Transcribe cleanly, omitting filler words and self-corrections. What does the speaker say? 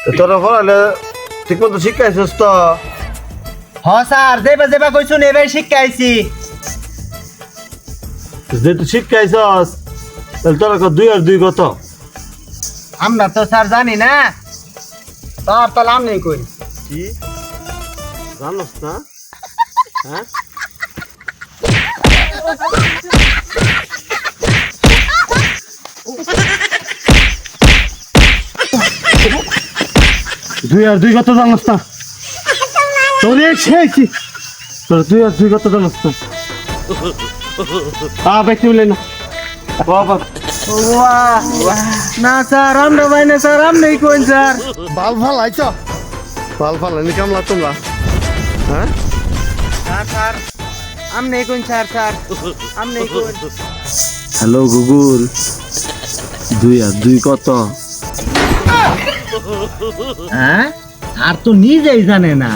তোরা পড়ালে ঠিক মতো শিক্ষাইছিস তো? হ স্যার, যেবা যেবা কইছুন এবার শিক্ষাইছি। যেহেতু শিক্ষাইছস তাহলে তোরা 2 আর 2 কত? আমরা তো স্যার জানি না, তার তাহলে আমি কই। কি জানোস না? হ্যাঁ, দুই আর দুই কত জানোস না? তোর শিখাইছি, তোর 2 আর 2 কত জানোস না? ব্যক্তি মিলে না বাবা। না স্যার, আমরা ভাই না স্যার, আপনি কইন স্যার। বাল ফালাইছ, বাল ফালাইনি কামলা তোমরা? হ্যাঁ স্যার স্যার, আপনি কইন স্যার, স্যার আপনি কইন। হ্যালো গুগল, 2 আর 2 কত? হ্যাঁ, আর তো নিজেই জানে না।